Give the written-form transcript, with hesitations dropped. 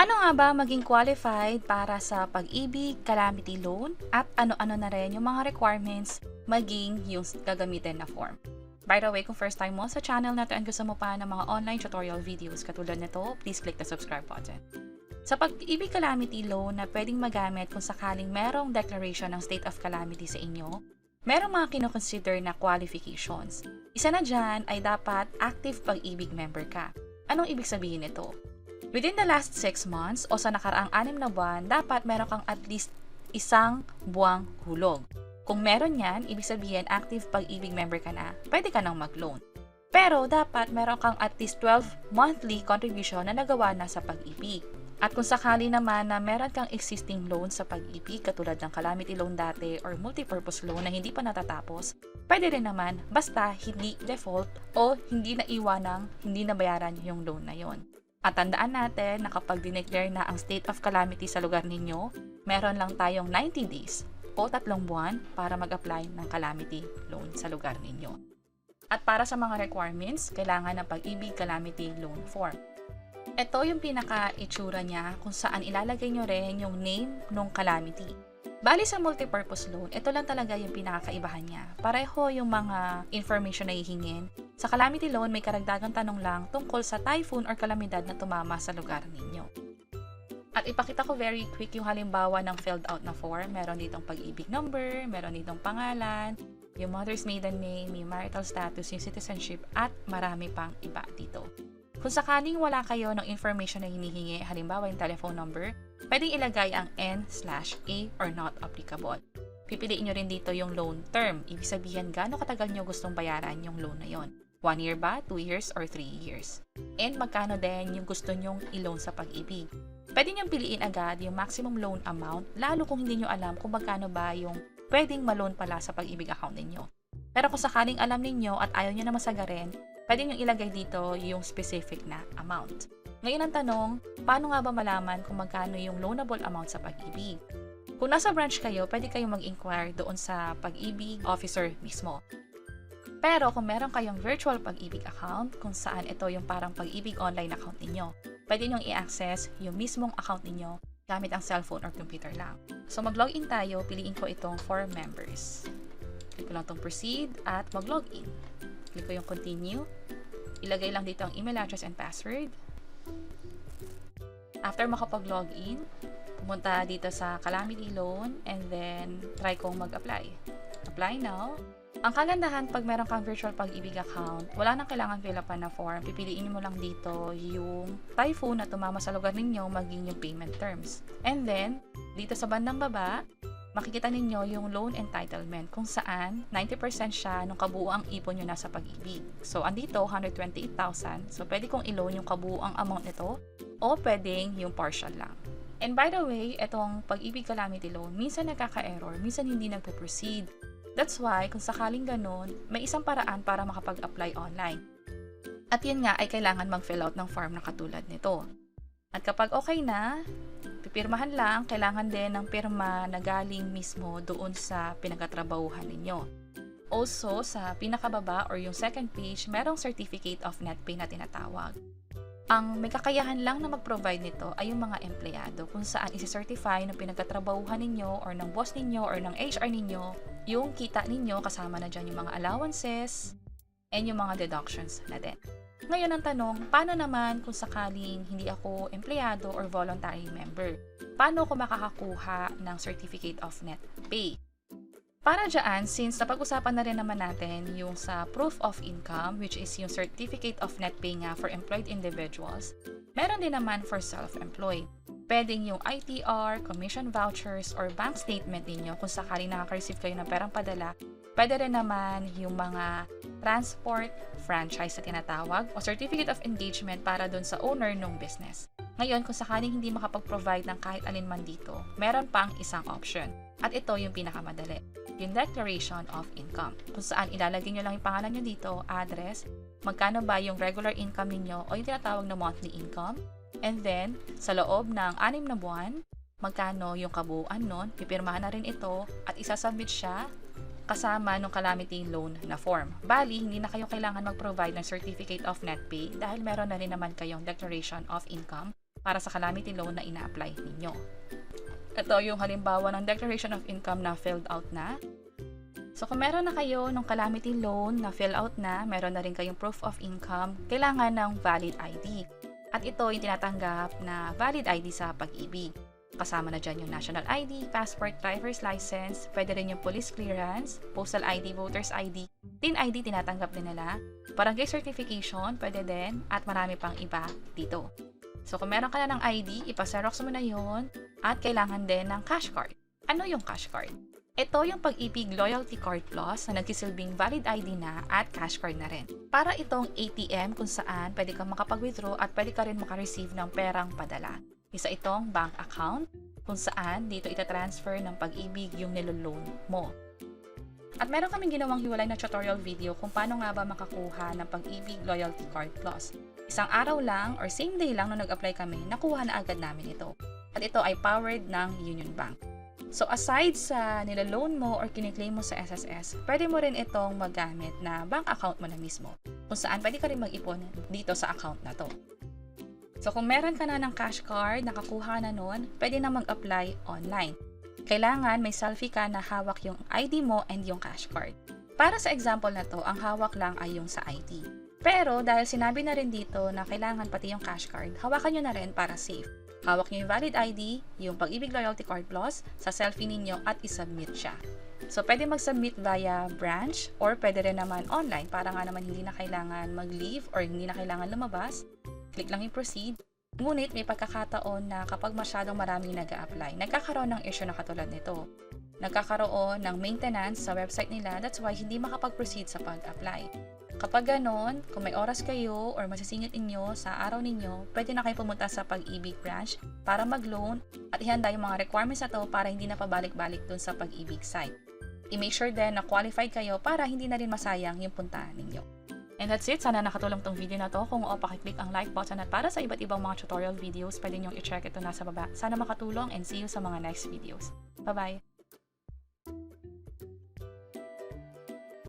Paano nga ba maging qualified para sa pag-ibig, calamity loan, at ano-ano na rin yung mga requirements maging yung gagamitin na form? By the way, kung first time mo sa channel na to and gusto mo pa ng mga online tutorial videos katulad nito, please click the subscribe button. Sa pag-ibig calamity loan na pwedeng magamit kung sakaling merong declaration ng state of calamity sa inyo, merong mga kinoconsider na qualifications. Isa na dyan ay dapat active pag-ibig member ka. Anong ibig sabihin nito? Within the last 6 months o sa nakaraang 6 na buwan, dapat meron kang at least isang buwang hulog. Kung meron yan, ibig sabihin active pag-ibig member ka na, pwede ka nang mag-loan. Pero dapat meron kang at least 12 monthly contribution na nagawa na sa pag-ibig. At kung sakali naman na meron kang existing loan sa pag-ibig katulad ng calamity loan dati or multipurpose loan na hindi pa natatapos, pwede rin naman basta hindi default o hindi naiwanang hindi nabayaran yung loan na yon. At tandaan natin na kapag dineclare na ang state of calamity sa lugar ninyo, meron lang tayong 90 days o 3 buwan para mag-apply ng calamity loan sa lugar ninyo. At para sa mga requirements, kailangan ng pag-ibig calamity loan form. Ito yung pinaka-itsura niya kung saan ilalagay nyo rin yung name ng calamity. Bali sa multipurpose loan, ito lang talaga yung pinakakaibahan niya. Pareho yung mga information na hihingin. Sa calamity loan, may karagdagang tanong lang tungkol sa typhoon or kalamidad na tumama sa lugar ninyo. At ipakita ko very quick yung halimbawa ng filled out na form. Meron ditong pag-ibig number, meron ditong pangalan, yung mother's maiden name, yung marital status, yung citizenship, at marami pang iba dito. Kung sakaling wala kayo ng information na hinihingi, halimbawa yung telephone number, pwedeng ilagay ang N/A or not applicable. Pipiliin nyo rin dito yung loan term. Ibig sabihin, gaano katagal nyo gustong bayaran yung loan na yon. 1 year ba, 2 years, or 3 years? And magkano din yung gusto nyong i-loan sa pag-ibig. Pwede nyong piliin agad yung maximum loan amount, lalo kung hindi nyo alam kung magkano ba yung pwedeng ma-loan pala sa pag-ibig account ninyo. Pero kung sakaling alam ninyo at ayaw nyo na masagarin, pwede nyo ilagay dito yung specific na amount. Ngayon ang tanong, paano nga ba malaman kung magkano yung loanable amount sa pag-ibig? Kung nasa branch kayo, pwede kayong mag-inquire doon sa pag-ibig officer mismo. Pero kung meron kayong virtual pag-ibig account, kung saan ito yung parang pag-ibig online account ninyo, pwede nyong i-access yung mismong account ninyo gamit ang cellphone or computer lang. So mag-login tayo, piliin ko itong for members. Click ko lang itong proceed at mag-login. Click ko yung continue. Ilagay lang dito ang email address and password. After makapag-login, pumunta dito sa calamity loan and then try kong mag-apply. Apply now. Ang kagandahan pag meron kang virtual pag-ibig account, wala nang kailangan fill upan na form. Pipiliin mo lang dito yung typhoon na tumama sa lugar ninyo maging yung payment terms. And then, dito sa bandang baba, makikita ninyo yung loan entitlement kung saan 90% siya nung kabuuang ipon nyo nasa pag-ibig. So, andito 128,000. So, pwede kong i-loan yung kabuuang amount nito o pwedeng yung partial lang. And by the way, itong pag-ibig calamity loan, minsan nagkaka-error, minsan hindi nagpo-proceed. That's why, kung sakaling ganun, may isang paraan para makapag-apply online. At yun nga ay kailangan mag-fill out ng form na katulad nito. At kapag okay na, pipirmahan lang, kailangan din ng pirma na galing mismo doon sa pinagtatrabahuhan ninyo. Also, sa pinakababa or yung second page, merong certificate of net pay na tinatawag. Ang may kakayahan lang na mag-provide nito ay yung mga empleyado kung saan isi-certify ng pinagtatrabahuhan ninyo or ng boss ninyo or ng HR ninyo yung kita ninyo kasama na dyan yung mga allowances and yung mga deductions na din. Ngayon ang tanong, paano naman kung sakaling hindi ako empleyado or voluntary member? Paano ako makakakuha ng certificate of net pay? Para dyan, since napag-usapan na rin naman natin yung sa proof of income, which is yung certificate of net pay nga for employed individuals, meron din naman for self-employed. Pwedeng yung ITR, commission vouchers, or bank statement ninyo kung sakaling nakaka-receive kayo ng perang padala. Pwede rin naman yung mga transport franchise na tinatawag o certificate of engagement para dun sa owner ng business. Ngayon, kung sakaling hindi makapag-provide ng kahit alin man dito, meron pang isang option. At ito yung pinakamadali, yung declaration of income. Kung saan ilalagay nyo lang yung pangalan nyo dito, address, magkano ba yung regular income ninyo o yung tinatawag na monthly income, and then, sa loob ng 6 na buwan, magkano yung kabuuan nun, pipirmahan na rin ito at isasubmit siya kasama ng calamity loan na form. Bali, hindi na kayo kailangan mag-provide ng certificate of net pay dahil meron na rin naman kayong declaration of income para sa calamity loan na ina-apply ninyo. Ito yung halimbawa ng declaration of income na filled out na. So kung meron na kayo ng calamity loan na fill out na, meron na rin kayong proof of income, kailangan ng valid ID. At ito yung tinatanggap na valid ID sa Pag-ibig. Kasama na dyan yung national ID, passport, driver's license, pwede rin yung police clearance, postal ID, voter's ID, TIN ID tinatanggap din nila, barangay certification, pwede din, at marami pang iba dito. So kung meron ka na ng ID, ipaserox mo na yun, at kailangan din ng cash card. Ano yung cash card? Ito yung Pag-ibig Loyalty Card Plus na nagsisilbing valid ID na at cash card na rin. Para itong ATM kung saan pwede kang makapag-withdraw at pwede ka rin makareceive ng perang padala. Isa itong bank account kung saan dito itatransfer ng Pag-ibig yung niloloan mo. At meron kaming ginawang hiwalay na tutorial video kung paano nga ba makakuha ng Pag-ibig Loyalty Card Plus. Isang araw lang or same day lang nung nag-apply kami, nakuha na agad namin ito. At ito ay powered ng Union Bank. So aside sa niloloan mo or kiniklaim mo sa SSS, pwede mo rin itong magamit na bank account mo na mismo. Kung saan pwede ka rin mag-ipon dito sa account na to. So kung meron ka na ng cash card, nakakuha na nun, pwede na mag-apply online. Kailangan may selfie ka na hawak yung ID mo and yung cash card. Para sa example na to, ang hawak lang ay yung sa ID. Pero dahil sinabi na rin dito na kailangan pati yung cash card, hawakan nyo na rin para safe. Hawak nyo yung valid ID, yung Pag-ibig Loyalty Card Plus, sa selfie ninyo at isubmit siya. So pwede mag-submit via branch or pwede rin naman online para nga naman hindi na kailangan mag-leave or hindi na kailangan lumabas. Click lang yung proceed. Ngunit may pagkakataon na kapag masyadong maraming nag-a-apply, nagkakaroon ng issue na katulad nito. Nagkakaroon ng maintenance sa website nila, that's why hindi makapag-proceed sa pag-apply. Kapag ganon, kung may oras kayo or masisingit inyo sa araw ninyo, pwede na kayo pumunta sa Pag-ibig branch para mag-loan at ihanda yung mga requirements na to para hindi na pabalik-balik dun sa Pag-ibig site. I-make sure din na qualified kayo para hindi na rin masayang yung puntahan ninyo. And that's it. Sana nakatulong tong video na to. Kung oo, pakiclick ang like button at para sa iba't ibang mga tutorial videos, pwede nyo i-check ito nasa baba. Sana makatulong and see you sa mga next videos. Bye-bye!